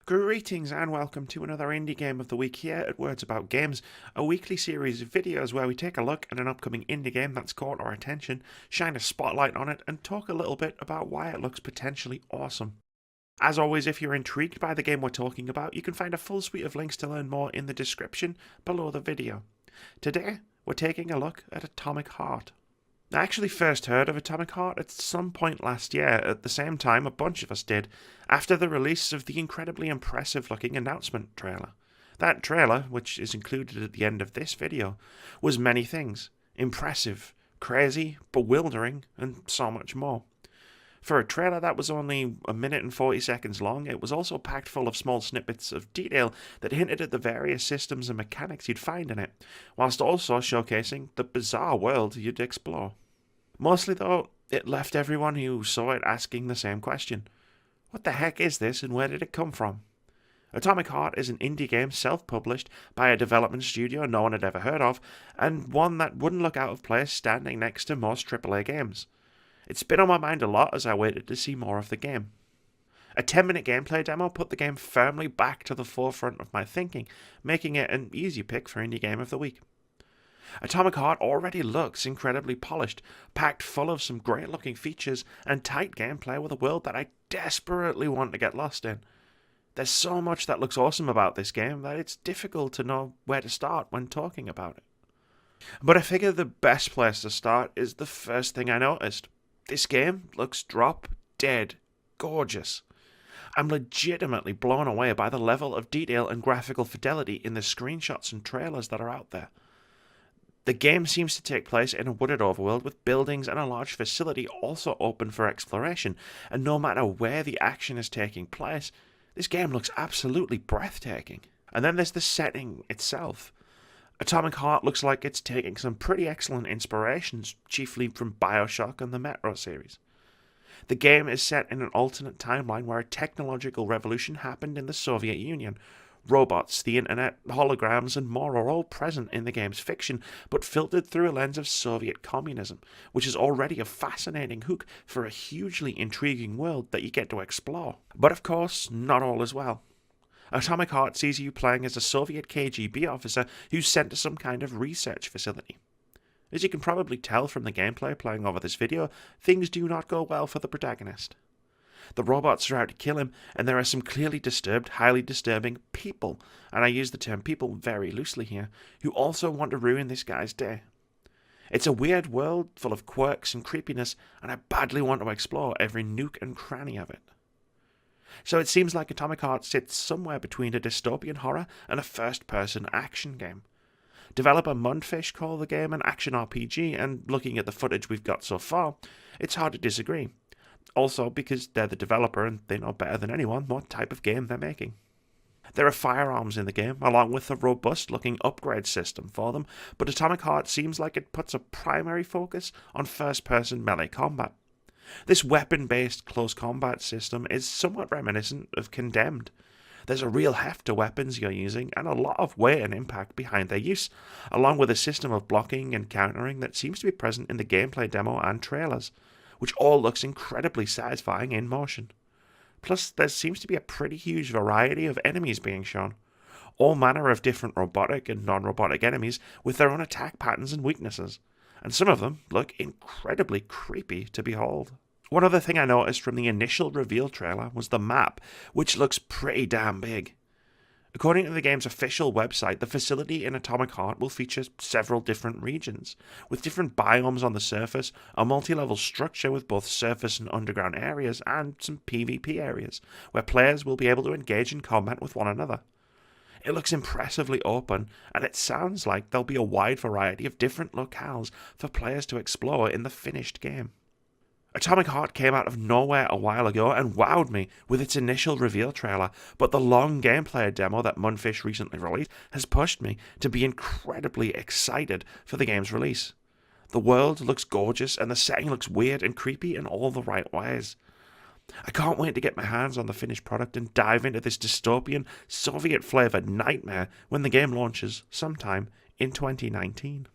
Greetings and welcome to another Indie Game of the Week here at Words About Games, a weekly series of videos where we take a look at an upcoming indie game that's caught our attention, shine a spotlight on it, and talk a little bit about why it looks potentially awesome. As always, if you're intrigued by the game we're talking about, you can find a full suite of links to learn more in the description below the video. Today, we're taking a look at Atomic Heart. I actually first heard of Atomic Heart at some point last year, at the same time a bunch of us did, after the release of the incredibly impressive looking announcement trailer. That trailer, which is included at the end of this video, was many things. Impressive, crazy, bewildering, and so much more. For a trailer that was only 1 minute and 40 seconds long, it was also packed full of small snippets of detail that hinted at the various systems and mechanics you'd find in it, whilst also showcasing the bizarre world you'd explore. Mostly though, it left everyone who saw it asking the same question. What the heck is this and where did it come from? Atomic Heart is an indie game self-published by a development studio no one had ever heard of, and one that wouldn't look out of place standing next to most AAA games. It's been on my mind a lot as I waited to see more of the game. A 10-minute gameplay demo put the game firmly back to the forefront of my thinking, making it an easy pick for Indie Game of the Week. Atomic Heart already looks incredibly polished, packed full of some great looking features and tight gameplay with a world that I desperately want to get lost in. There's so much that looks awesome about this game that it's difficult to know where to start when talking about it. But I figure the best place to start is the first thing I noticed. This game looks drop dead gorgeous. I'm legitimately blown away by the level of detail and graphical fidelity in the screenshots and trailers that are out there. The game seems to take place in a wooded overworld with buildings and a large facility also open for exploration, and no matter where the action is taking place, this game looks absolutely breathtaking. And then there's the setting itself. Atomic Heart looks like it's taking some pretty excellent inspirations, chiefly from BioShock and the Metro series. The game is set in an alternate timeline where a technological revolution happened in the Soviet Union. Robots, the internet, holograms, and more are all present in the game's fiction, but filtered through a lens of Soviet communism, which is already a fascinating hook for a hugely intriguing world that you get to explore. But of course, not all is well. Atomic Heart sees you playing as a Soviet KGB officer who's sent to some kind of research facility. As you can probably tell from the gameplay playing over this video, things do not go well for the protagonist. The robots are out to kill him, and there are some clearly disturbed, highly disturbing people, and I use the term people very loosely here, who also want to ruin this guy's day. It's a weird world full of quirks and creepiness, and I badly want to explore every nook and cranny of it. So it seems like Atomic Heart sits somewhere between a dystopian horror and a first-person action game. Developer Mundfish call the game an action RPG, and looking at the footage we've got so far, it's hard to disagree. Also because they're the developer and they know better than anyone what type of game they're making. There are firearms in the game, along with a robust-looking upgrade system for them, but Atomic Heart seems like it puts a primary focus on first-person melee combat. This weapon-based close combat system is somewhat reminiscent of Condemned. There's a real heft to weapons you're using, and a lot of weight and impact behind their use, along with a system of blocking and countering that seems to be present in the gameplay demo and trailers, which all looks incredibly satisfying in motion. Plus, there seems to be a pretty huge variety of enemies being shown. All manner of different robotic and non-robotic enemies with their own attack patterns and weaknesses, and some of them look incredibly creepy to behold. One other thing I noticed from the initial reveal trailer was the map, which looks pretty damn big. According to the game's official website, the facility in Atomic Heart will feature several different regions, with different biomes on the surface, a multi-level structure with both surface and underground areas, and some PvP areas, where players will be able to engage in combat with one another. It looks impressively open, and it sounds like there'll be a wide variety of different locales for players to explore in the finished game. Atomic Heart came out of nowhere a while ago and wowed me with its initial reveal trailer, but the long gameplay demo that Mundfish recently released has pushed me to be incredibly excited for the game's release. The world looks gorgeous, and the setting looks weird and creepy in all the right ways. I can't wait to get my hands on the finished product and dive into this dystopian, Soviet-flavoured nightmare when the game launches sometime in 2019.